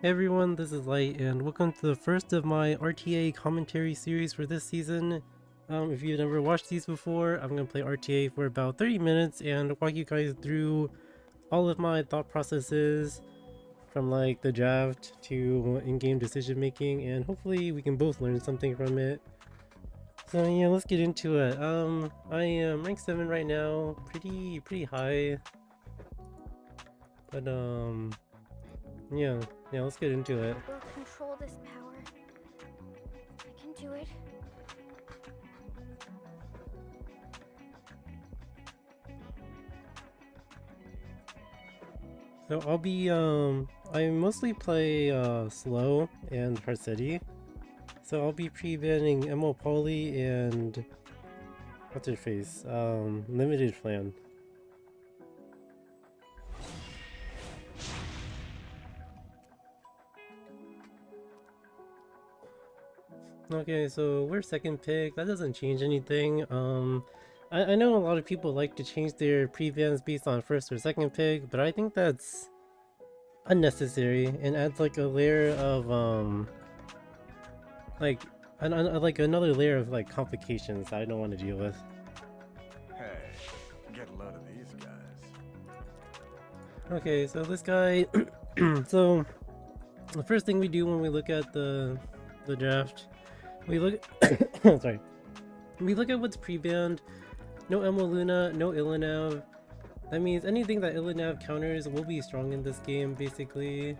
Hey everyone, this is Light, and welcome to the first of my RTA commentary series for this season. If you've never watched these before, I'm going to play RTA for about 30 minutes and walk you guys through all of my thought processes from like the draft to in-game decision making, and hopefully we can both learn something from it. So yeah, let's get into it. I am rank 7 right now, pretty high, but yeah, let's get into it. We'll control this power. I can do it. So I'll be I mostly play slow and hard city. So I'll be pre-banning Emo Poly and what's her face? Limited Flan. Okay, so we're second pick. That doesn't change anything. I know a lot of people like to change their pre-bans based on first or second pick, but I think that's unnecessary and adds like a layer of like like another layer of like complications that I don't want to deal with. Hey, get a load of these guys. Okay, so this guy so the first thing we do when we look at the draft, we look sorry. We look at what's pre-banned. No Emo Luna, no Illnav. That means anything that Illnav counters will be strong in this game, basically.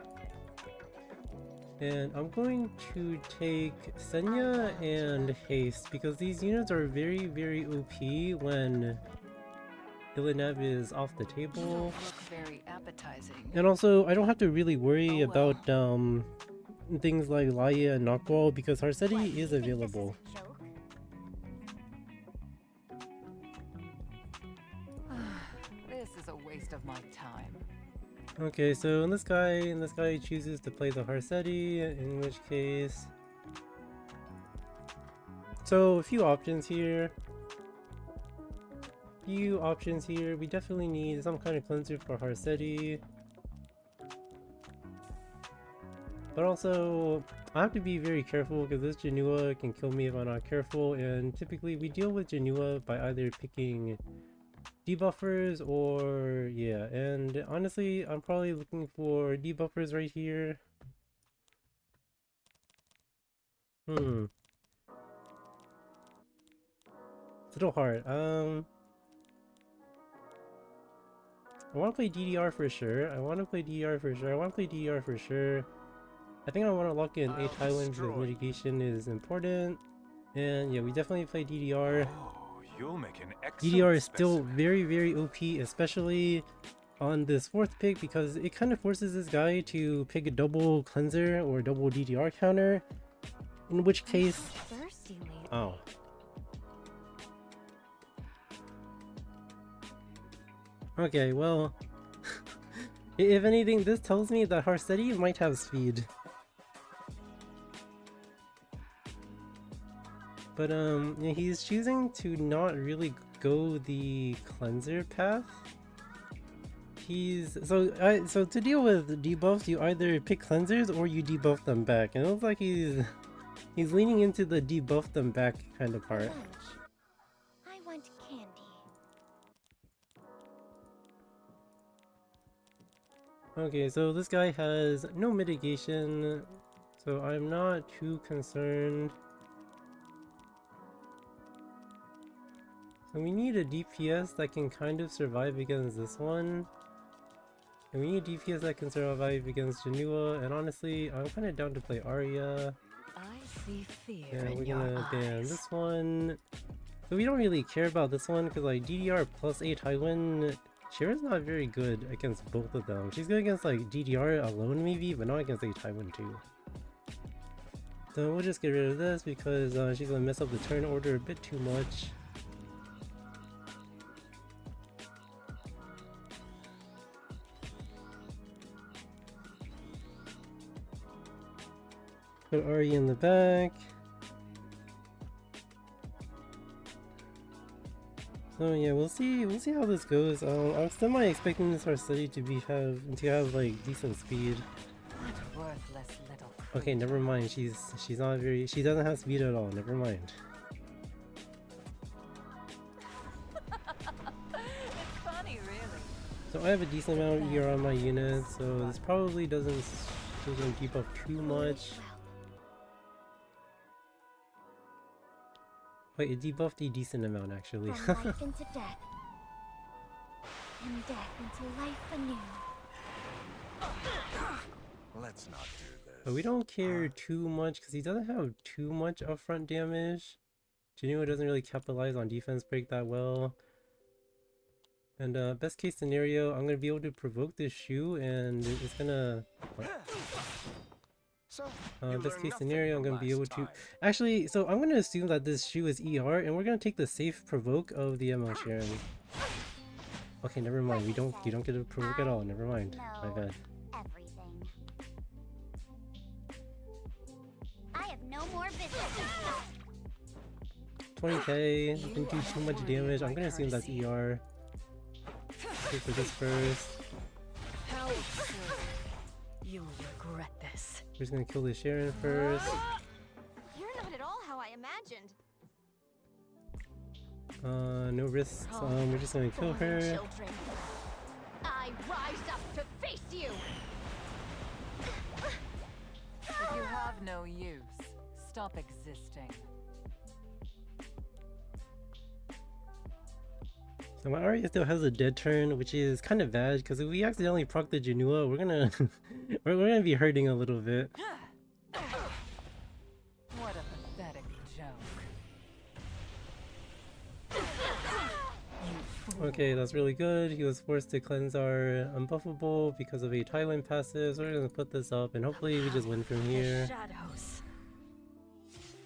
And I'm going to take Senya and Haste because these units are very OP when Illnav is off the table. Very appetizing. And also, I don't have to really worry about things like Laia and Knockball because Harseti is available. This is a waste of my time. Okay, so this guy chooses to play the Harseti, in which case... So, a few options here. We definitely need some kind of cleanser for Harseti. But also, I have to be very careful because this Janua can kill me if I'm not careful, and typically we deal with Janua by either picking debuffers or yeah, and honestly I'm probably looking for debuffers right here. It's a little hard. I want to play DDR for sure. I want to play DDR for sure. I think I want to lock in a Taiwan because mitigation is important. And yeah, we definitely play DDR. Oh, you'll make an excellent DDR is still specimen. very OP, especially on this fourth pick because it kind of forces this guy to pick a double cleanser or double DDR counter. In which case... Oh. Okay, well... if anything, this tells me that Harseti might have speed. But yeah, he's choosing to not really go the cleanser path. So to deal with debuffs, you either pick cleansers or you debuff them back. And it looks like he's leaning into the debuff them back kind of part. I want candy. Okay, so this guy has no mitigation, so I'm not too concerned. So we need a DPS that can kind of survive against this one. And we need a DPS that can survive against Janua, and honestly, I'm kind of down to play Arya. I see fear Yeah, in we're your gonna ban eyes. this one. So we don't really care about this one, because like DDR plus 8 Taiwan, Shira's not very good against both of them. She's good against like DDR alone maybe, but not against 8 Taiwan too. So we'll just get rid of this because she's gonna mess up the turn order a bit too much. Put Ari in the back. So yeah, we'll see how this goes. I'm semi expecting this Harseti to have like decent speed. What worthless little. Okay, never mind. She's not very. She doesn't have speed at all. Never mind. It's funny, really. So I have a decent amount of ER on my unit, so this probably doesn't debuff too much. Wait, it debuffed a decent amount actually. From life into death. And death into life anew. Let's not do this. But we don't care too much because he doesn't have too much upfront damage. Genua doesn't really capitalize on defense break that well. And best case scenario, I'm gonna be able to provoke this shoe and it's gonna... So, best case scenario, I'm gonna be able to... Actually, so I'm gonna assume that this shoe is ER and we're gonna take the safe provoke of the ML Sharon. Okay, never mind. You don't get a provoke at all. Never mind. My bad. Everything. I have no more business. 20k, didn't do too much damage. I'm gonna assume that's ER. Go for this first. How absurd. You'll regret this. We're just gonna kill the Sharon first. You're not at all how I imagined. No risks. We're just gonna kill her. Children. I rise up to face you. If you have no use, stop existing. So my Arya still has a dead turn, which is kind of bad because if we accidentally proc the Genua, we're gonna we're gonna be hurting a little bit. What a pathetic joke. Okay, that's really good. He was forced to cleanse our unbuffable because of a Thailand passive, so we're gonna put this up and hopefully we just win from here. Shadows.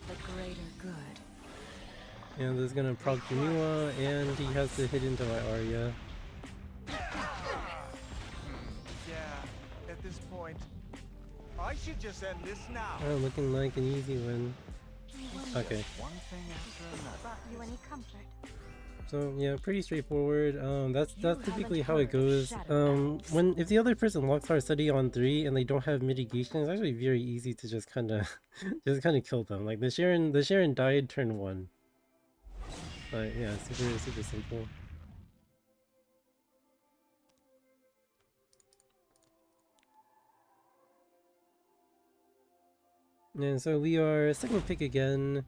The greater good. And this is gonna proc Genua and he has to hit into my Arya. Yeah, at this point, I should just end this now. Oh, looking like an easy win. Okay. One thing after another. Brought you any comfort? So yeah, pretty straightforward. That's typically how it goes. If the other person locks our study on 3 and they don't have mitigation, it's actually very easy to just kind of kill them. Like the Sharon died turn 1. But yeah, super simple. And so we are second pick again.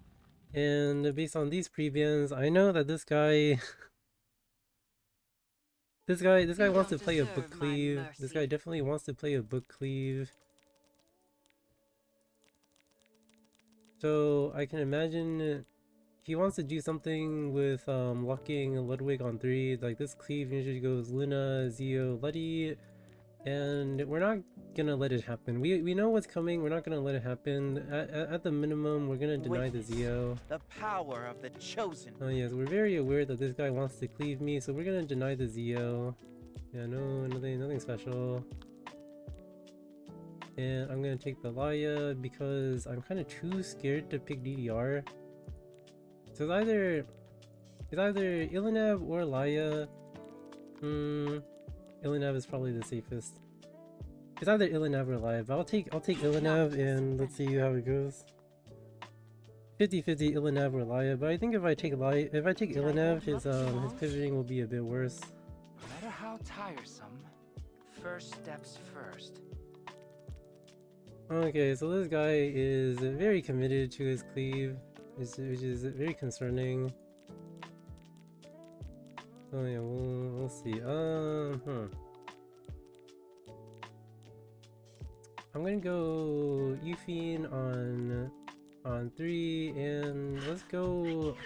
And based on these prebans, I know that this guy this guy wants to play a book cleave. This guy definitely wants to play a book cleave. So I can imagine he wants to do something with locking Ludwig on 3. Like this cleave usually goes Luna, Zio, Letty. And we're not gonna let it happen. We know what's coming. We're not gonna let it happen. At the minimum, we're gonna deny the Zio. The power of the chosen. Oh yes, we're very aware that this guy wants to cleave me, so we're gonna deny the Zio. Yeah, nothing special. And I'm gonna take the Laya because I'm kind of too scared to pick DDR. So it's either Illnav or Laya. Illnav is probably the safest. It's either Illnav or Laya, but I'll take Illnav and let's see how it goes. 50-50 Illnav or Laya, but I think if I take Illnav, his pivoting will be a bit worse. No matter how tiresome, first steps first. Okay, so this guy is very committed to his cleave, which is very concerning. Oh yeah, we'll see. I'm gonna go Euphine on 3, and let's go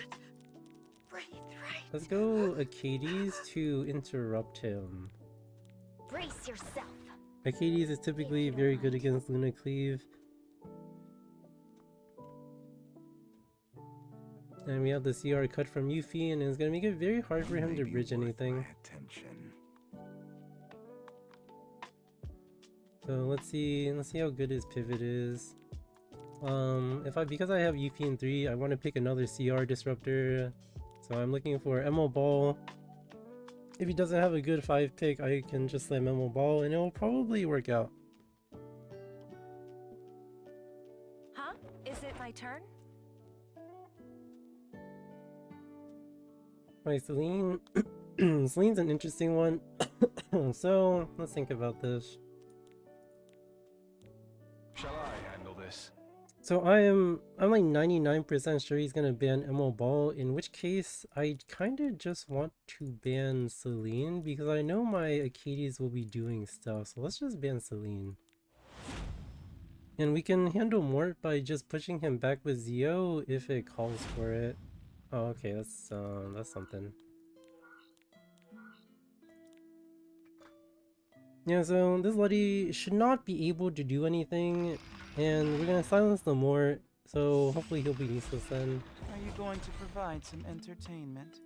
Acades to interrupt him. Brace yourself. Acades is typically very good against Luna Cleave. And we have the CR cut from Yuffie, and it's gonna make it very hard for him to bridge anything. So let's see how good his pivot is. Because I have Yuffie in 3, I want to pick another CR disruptor. So I'm looking for Emo Ball. If he doesn't have a good 5 pick, I can just slam Emo Ball and it will probably work out. Is it my turn? Right, Celine. Celine's an interesting one. So let's think about this. Shall I handle this? So I'm like 99% sure he's gonna ban Emerald Ball, in which case I kinda just want to ban Celine because I know my Acades will be doing stuff, so let's just ban Celine. And we can handle Mort by just pushing him back with Zio if it calls for it. Oh, okay, that's something. Yeah, so this Letty should not be able to do anything, and we're gonna silence the Mort, so hopefully he'll be useless then. Are you going to provide some entertainment?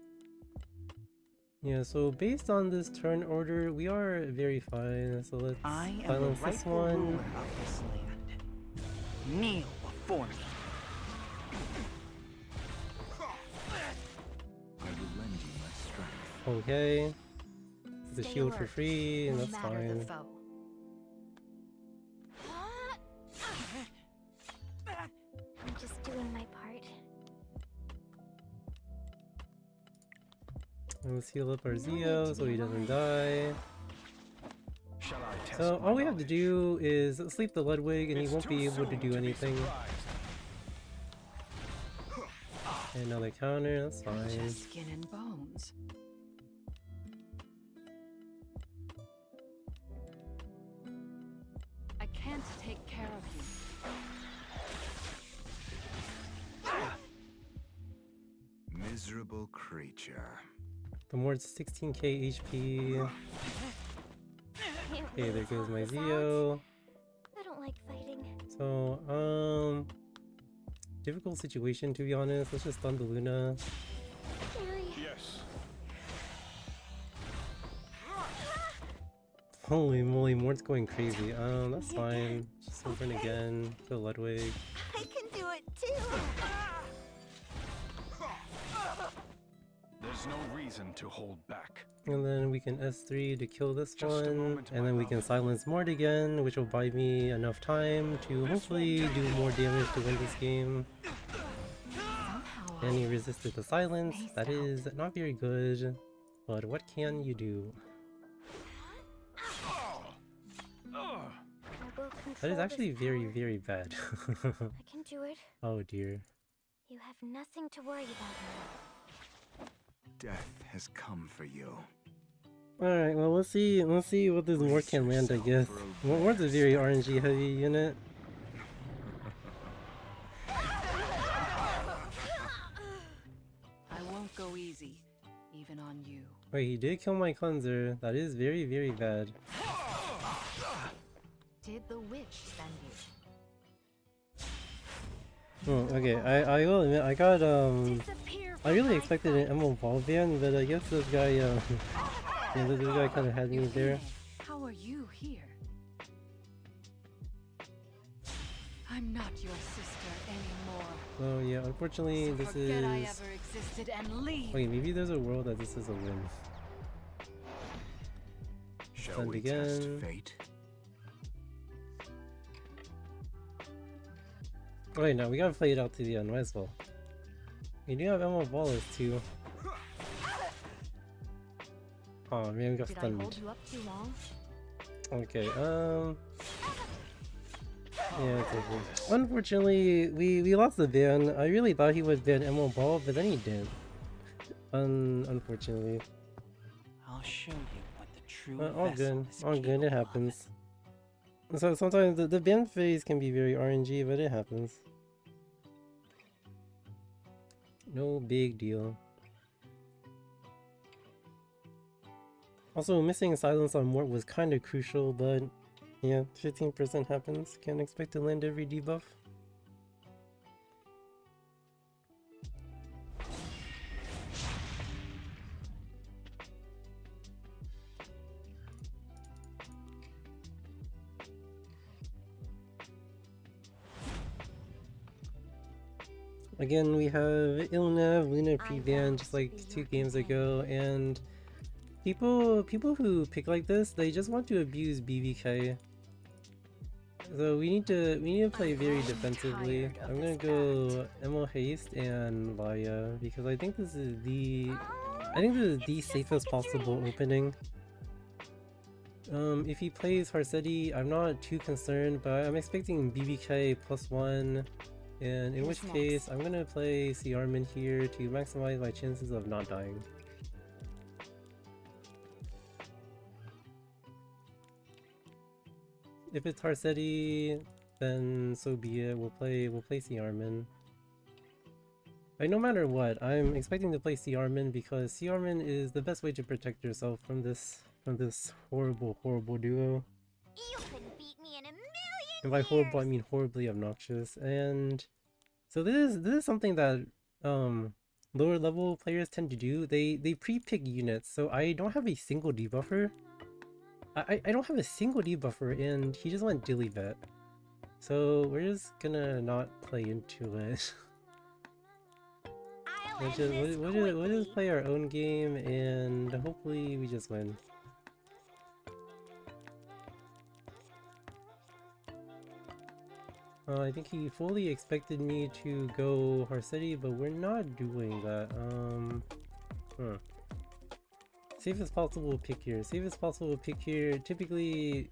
Yeah, so based on this turn order, we are very fine, so let's I am the silence this rightful ruler one. of this land. Kneel before me. I will lend you my strength. Okay. The Stay shield for alert, free, no that's matter the fine. foe. I'm just doing my part. Let's heal up our No need Zio to so be he doesn't alarmed. die. Shall I test So my all we have to knowledge? do is sleep the Ludwig and he It's won't be too able to soon do be anything. surprised. And another counter, that's fine. Just skin and bones. I can't take care of you. Miserable creature. The Mort's 16k HP. Can't Okay, really there goes talk my this out. Zio. I don't like fighting. So, difficult situation to be honest. Let's just stun the Luna. Scary. Yes. Holy moly, Mort's going crazy. That's fine. Just open again to Ludwig. I can do it too. There's no reason to hold back. And then we can S3 to kill this Just a one. moment, And my then we love. can silence Mort again, which will buy me enough time to hopefully do more damage to win this game. Somehow And he resisted the silence. Spaced That is not very good. But what can you do? Ugh. I will control That is this actually very, power. very bad. I can do it. Oh dear. You have nothing to worry about now. Death has come for you. Alright, well let's see what this Mort can land, I guess. Mort's a very RNG heavy unit. I won't go easy, even on you. Wait, he did kill my cleanser. That is very, very bad. Did the witch send you? Oh, okay, I will admit, I got, Disappear I from really my expected an sight. Emerald Ball ban, but I guess this guy, yeah, this guy kind of had me there. How are you here? I'm not your sister anymore. So yeah, unfortunately, So this forget I is... ever existed and leave. Wait, maybe there's a world that this is a win. Shall Stunned we test again. fate? Wait, no, we gotta play it out to the end, might as well. We do have Emerald Ballers too. Oh man, we got Did I stunned. hold you up too long? Okay, yeah, it's over. Unfortunately, we lost the ban. I really thought he would ban Emerald Ball, but then he didn't. Unfortunately. I'll show you what the true All vessel good, is all good, capable it of. happens. So sometimes the ban phase can be very RNG, but it happens. No big deal. Also, missing silence on Mort was kind of crucial, but yeah, 15% happens. Can't expect to land every debuff. Again, we have Illnav, Luna pre-ban just like 2 games ago, and people who pick like this, they just want to abuse BVK. So we need to play very defensively. I'm gonna go Emo Haste and Laya because I think this is the safest possible opening. If he plays Harsetti, I'm not too concerned, but I'm expecting BBK +1, and in which case I'm gonna play Ciarman here to maximize my chances of not dying. If it's Harsetti, then so be it. We'll play Ciarman. Like, no matter what, I'm expecting to play Ciarman because Ciarman is the best way to protect yourself from this horrible duo. You couldn't beat me in a million And by horrible I years. mean horribly obnoxious. And so this is something that lower level players tend to do. They pre-pick units, so I don't have a single debuffer. I don't have a single debuffer, and he just went dilly vet. So we're just gonna not play into it. I'll end this We'll just quickly. play our own game, and hopefully we just win. I think he fully expected me to go Harsetti, but we're not doing that. Safest possible pick here. Safest possible pick here. Typically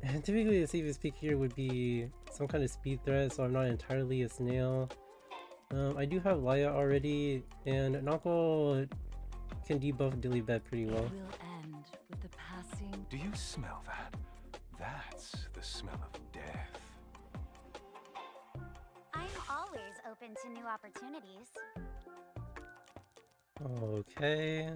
the safest pick here would be some kind of speed threat, so I'm not entirely a snail. I do have Laya already, and Nako can debuff Dilly Bet pretty well. Will end with the passing. Do you smell that? That's the smell of death. I'm always open to new opportunities. Okay.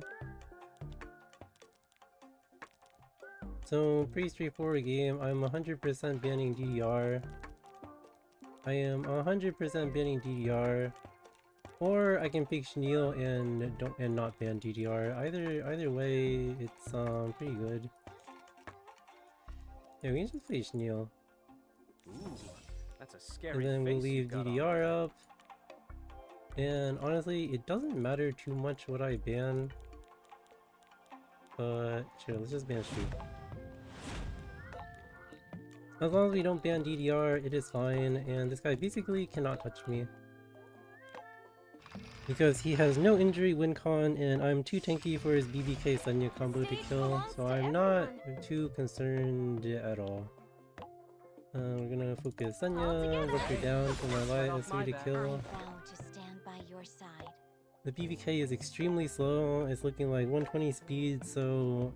So, pretty straightforward game. I'm 100% banning DDR. I am 100% banning DDR. Or I can pick Chenille and not ban DDR. Either way, it's pretty good. Yeah, we can just play Chenille. Ooh, that's a scary And then we'll face you leave got on. DDR up. And honestly, it doesn't matter too much what I ban. But sure, let's just ban Street. As long as we don't ban DDR, it is fine, and this guy basically cannot touch me. Because he has no injury win con, and I'm too tanky for his BBK Senya combo to kill, so I'm not too concerned at all. We're gonna focus Senya, work her down for my light S3 to kill. I'm bound to stand by your side. The BBK is extremely slow, it's looking like 120 speed, so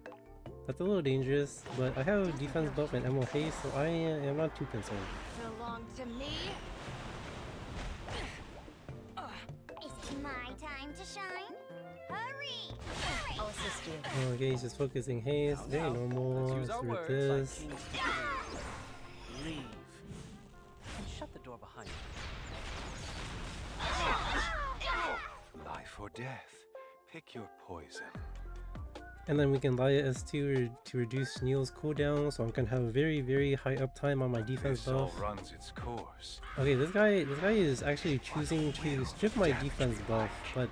that's a little dangerous, but I have defense buff and ammo haste, so I am not too concerned. Belong to me? It's my time to shine. Hurry! Hurry! I'll assist you. Okay, he's just focusing haste, very normal, Let's use our through words this. like kings do. Leave. And shut the door behind you. Life or death. Pick your poison. And then we can Laya S2 to reduce Chenille's cooldown, so I'm gonna have a very high uptime on my defense This all buff. runs its course. Okay, this guy is actually choosing to strip my defense buff, but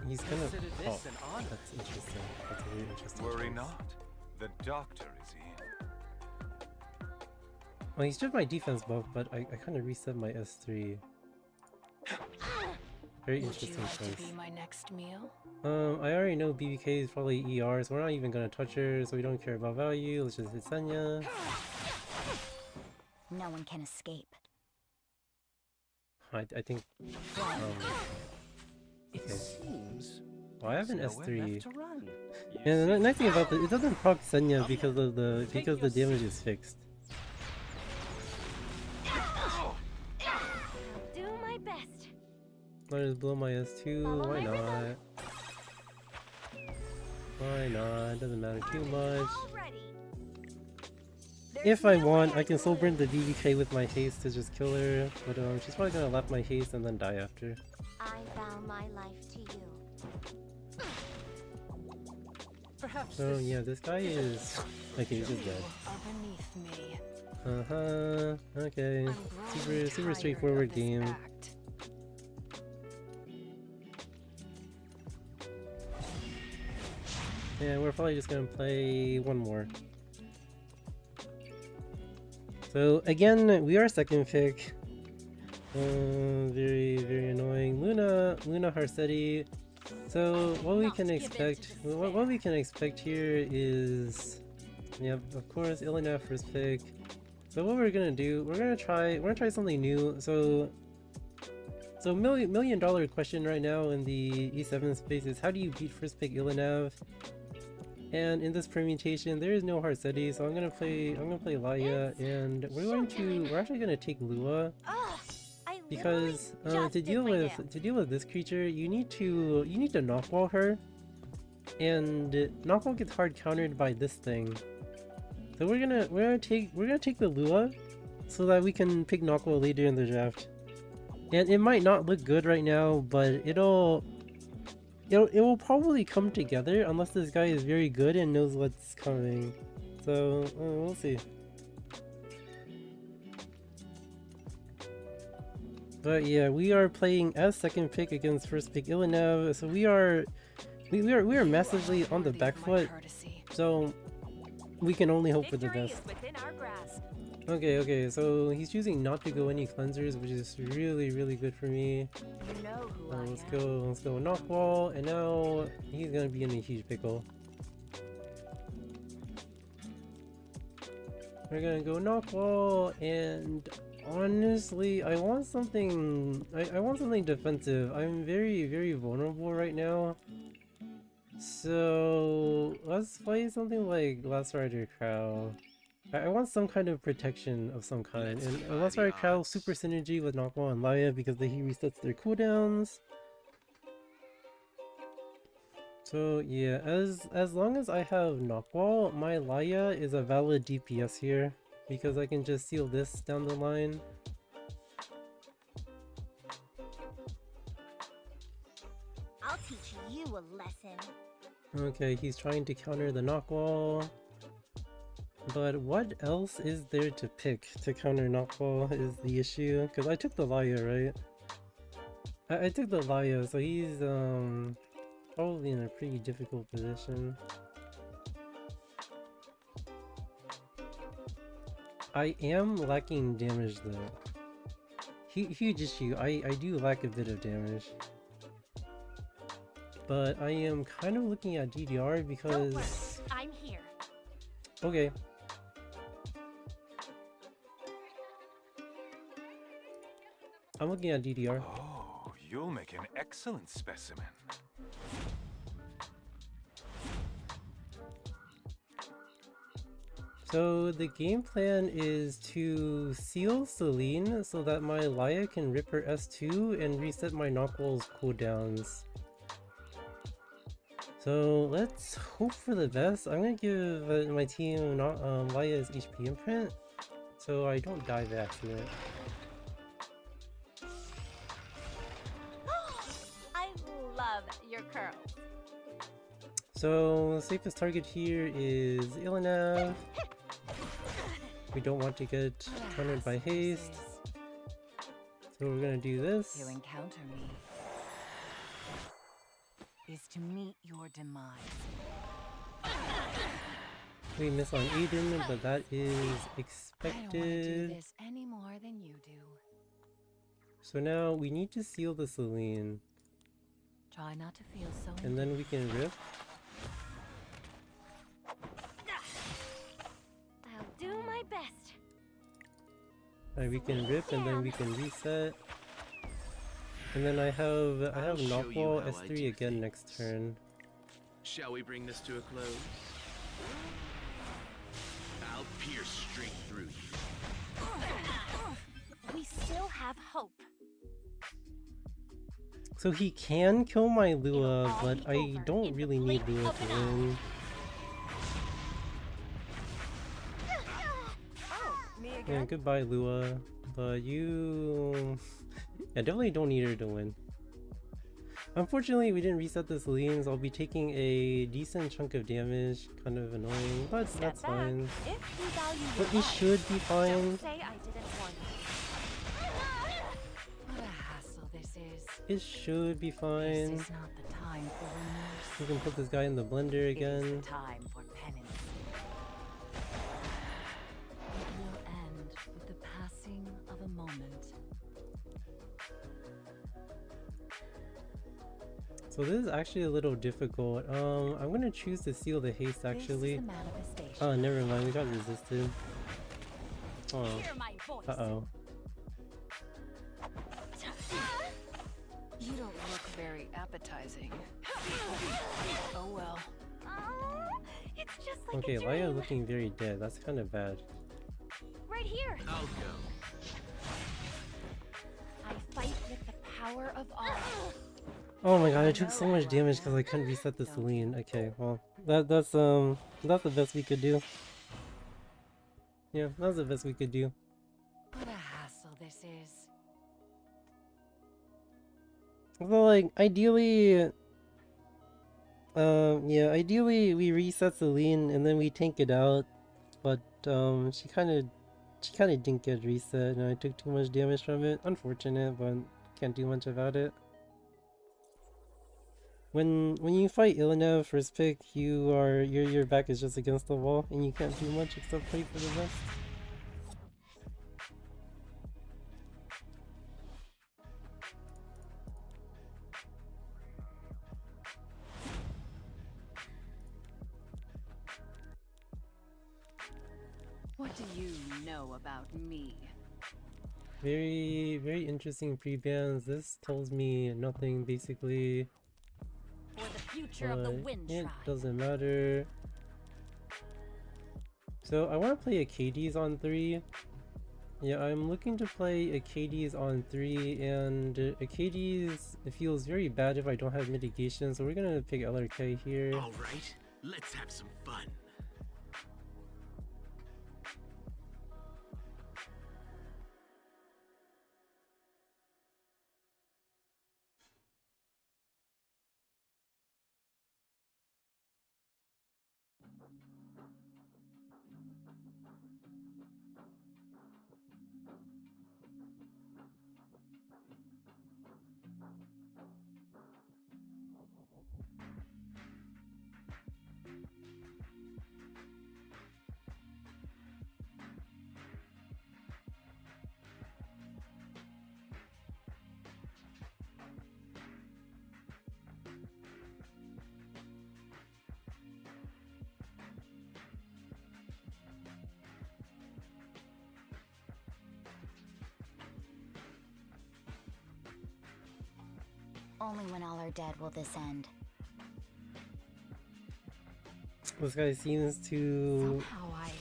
he's gonna. Consider Oh, this an honor. that's interesting. That's a very interesting. Worry choice. not. The doctor is in. Well, he stripped my defense buff, but I kind of reset my S3. Very Would you interesting like to choice. be my next meal? I already know BBK is probably ER, so we're not even gonna touch her, so we don't care about value. Let's just hit Senya. No one can escape. I think. It Okay. seems Well, I have an there's nowhere S3. left to run. You And the see? nice thing about this, it doesn't proc Senya because of the damage is fixed. I'll do my best. I'll just blow my S2. Follow Why my rhythm. not? Why not? It doesn't matter too much. Already. If I want, I can soul burn the BBK with my haste to just kill her, but she's probably gonna lap my haste and then die after. I vow my life to you. Perhaps So this yeah, this guy is okay. He's just dead. Are beneath me. Okay. I'm growing Super tired straightforward of this game. act. Yeah, we're probably just gonna play one more. So again, we are second pick. Very, very annoying. Luna Harsetti. So what we can expect, what we can expect here is, yep, of course, Illnav first pick. So what we're gonna do, we're gonna try something new. So million dollar question right now in the E7 space is how do you beat first pick Illnav? And in this permutation, there is no Harsetti, so I'm gonna play Laya, and we're actually gonna take Lua. Ugh, I Because literally to just deal did my with nails. this creature, you need to knockwall her, and knockwall gets hard countered by this thing. So we're gonna take the Lua, so that we can pick knockwall later in the draft. And it might not look good right now, but it will probably come together unless this guy is very good and knows what's coming. So we'll see. But yeah, we are playing as second pick against first pick Illnav, so we are massively on the back foot, so we can only hope for the Victory best. is within our grasp. Okay, so he's choosing not to go any cleansers, which is really good for me. You know who I Let's am. go knockwall, and now he's gonna be in a huge pickle. We're gonna go knockwall, and honestly, I want something. I want something defensive. I'm very vulnerable right now. So let's play something like Last Rider Crow. I want some kind of protection of some kind, and Last Rider Crow super synergy with Knockwall and Laya because he resets their cooldowns. So yeah, as long as I have Knockwall, my Laya is a valid DPS here because I can just seal this down the line. I'll teach you a lesson. Okay, he's trying to counter the Knockwall. But what else is there to pick to counter Knockwall is the issue. Because I took the Laya, right? I took the Laya, so he's probably in a pretty difficult position. I am lacking damage though. Huge issue, I do lack a bit of damage. But I am kind of looking at DDR Don't because... worry, I'm here. Okay. I'm looking at DDR. Oh, you'll make an excellent specimen. So the game plan is to seal Celine so that my Laya can rip her S2 and reset my Knockwall's cooldowns. So let's hope for the best. I'm gonna give my team Laya's HP imprint so I don't die back to it. I love your curls. So safest target here is Illnav. We don't want to get countered by haste. So we're gonna do this. To encounter me is to meet your demise. We miss on Aiden, but that is I don't want to do expected. this any more than you do. So now we need to seal the Celine, Try not to feel so. and then we can rip. I'll do my best. Right, we can rip, and then we can reset. And then I have I'll show you Knockwall how I S3 do again things. next turn. Shall we bring this to a close? I'll pierce straight through you. We still have hope. So he can kill my Lua, all but be I over don't in the really need blink Lua of to an eye. win. Oh, me Yeah, goodbye Lua. But you... I definitely don't need her to win. Unfortunately, we didn't reset the Celines. I'll be taking a decent chunk of damage. Kind of annoying, but Step that's back. fine. If you value But your we life, should be fine. don't say I didn't warn you. What a hassle this is. It should be This fine. is not the time for remorse. We can put this guy in the blender It is again. the time for penance. It will end fleeting of a moment. So this is actually a little difficult. I'm gonna choose to seal the haste actually. This is the manifestation. Oh, never mind, we got resisted. Oh, Hear my voice. uh-oh. You don't look very appetizing. Oh well. It's just like Okay, a Laya dream. looking very dead. That's kind of bad. Right here. I'll go. I fight with the power of all. Oh my god, I took so much damage because I couldn't reset the Celine. Okay, well, that's the best we could do. Yeah, that's the best we could do. What a hassle this is. So like, ideally, yeah, ideally we reset Celine and then we tank it out, but she kind of didn't get reset, and I took too much damage from it. Unfortunate, but can't do much about it. When you fight Illnav first pick, your back is just against the wall, and you can't do much except pray for the best. What do you know about me? Very interesting pre-bans. This tells me nothing basically. For the future of the Wind It Tribe. doesn't matter. So I want to play Acades on 3. Yeah, I'm looking to play Acades on 3, and Acades, it feels very bad if I don't have mitigation, so we're gonna pick LRK here. All right, let's have some fun. Only when all are dead will this end. This guy seems to... Somehow I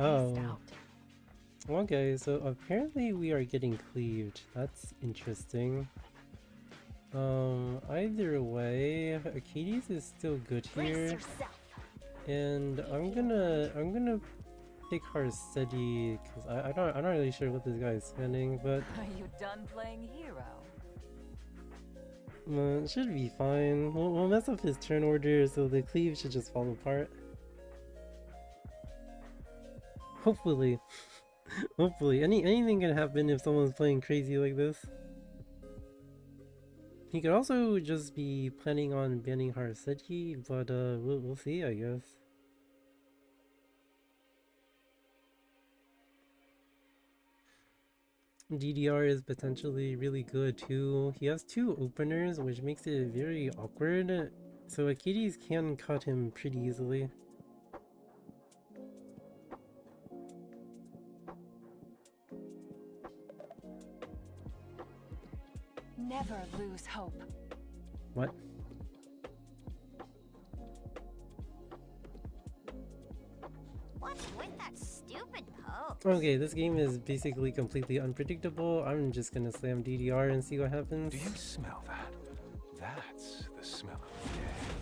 Oh. spaced out. Okay, so apparently we are getting cleaved. That's interesting. Either way, Acades is still good Brace here, yourself. and I'm gonna pick Harsedi because I'm not really sure what this guy is spending, but Are you done playing hero? it should be fine. We'll mess up his turn order, so the cleave should just fall apart. Hopefully. Hopefully. Anything can happen if someone's playing crazy like this. He could also just be planning on banning Harsedi, but we'll see, I guess. DDR is potentially really good too. He has 2 openers, which makes it very awkward. So Acades can cut him pretty easily. Never lose hope. What? What's with that stupid pose? Okay, this game is basically completely unpredictable. I'm just gonna slam DDR and see what happens. Do you smell that? That's the smell of death.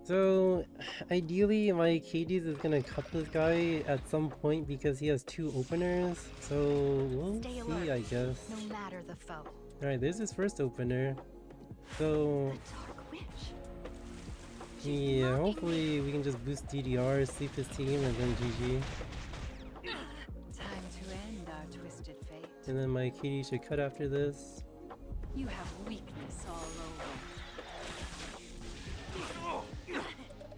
So, ideally, my Acades is gonna cut this guy at some point because he has 2 openers. So, we'll Stay see, alert. I guess. No matter the foe. Alright, there's his first opener. So, The Dark Witch. yeah, hopefully we can just boost DDR, sweep his team, and then GG. Time to end our twisted fate. And then my Acades should cut after this. You have weakness all over.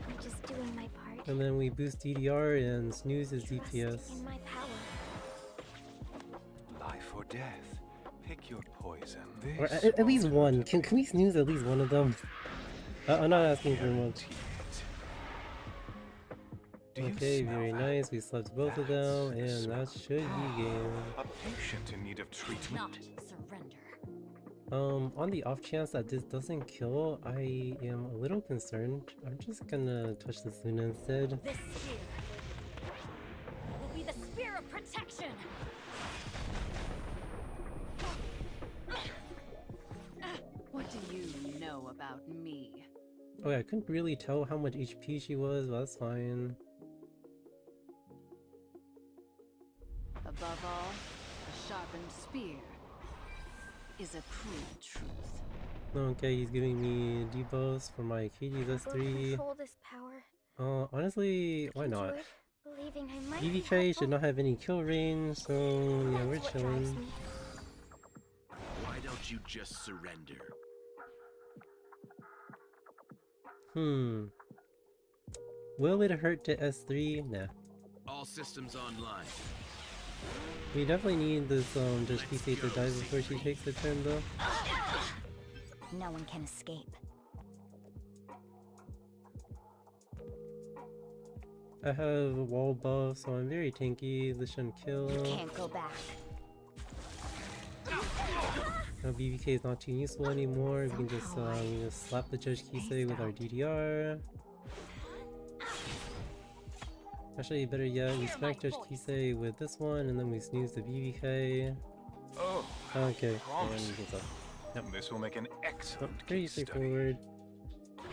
I'm just doing my part. And then we boost DDR and snooze his Trusting DPS. in my power. Life or death. Pick your poison. Or This at least won't one. hurt. Can we snooze at least one of them? I'm not asking for much. Do you Okay, smell very that? nice. We slept both of them, That's the and that smell. should be game. A patient in need of treatment. Not surrender. On the off chance that this doesn't kill, I am a little concerned. I'm just gonna touch this Luna instead. This spear will be the spear of protection. What do you know about me? Oh yeah, I couldn't really tell how much HP she was, but that's fine. Above all, a sharpened spear is a cruel truth. Okay, he's giving me debuffs for my KD's Will S3. control this power. Honestly, why Into not? it, believing I might be BBK helpful. should not have any kill range, so yeah, we're That's what drives chilling. me. Why don't you just surrender? Will it hurt to S3? Nah. All systems online. We definitely need this Judge Kisei to die before she takes the turn though. No one can escape. I have wall buff, so I'm very tanky. This shouldn't kill. Can't go back. Now BBK is not too useful anymore. We can just slap the Judge Kisei with our DDR. Actually, better yet, we smack Judge Kisei with this one, and then we snooze the BBK. Oh, Okay, promise. and gets up. Yep. This will make an So, excellent pretty case study. straightforward.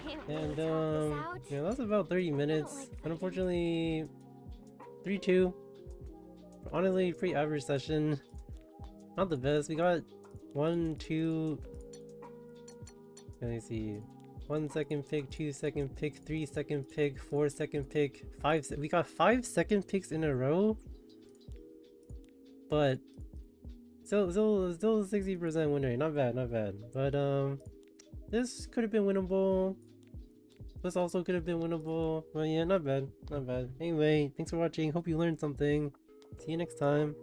Can't And really talk this out. yeah, that's about 30 minutes. like But unfortunately, 3-2. Honestly, pretty average session. Not the best. We got 1, 2. Let me see. 1 second pick, 2 second pick, 3 second pick, 4 second pick, 5. We got 5 second picks in a row. But still 60% win rate. Not bad, not bad. But this could have been winnable. This also could have been winnable. But yeah, not bad, not bad. Anyway, thanks for watching. Hope you learned something. See you next time.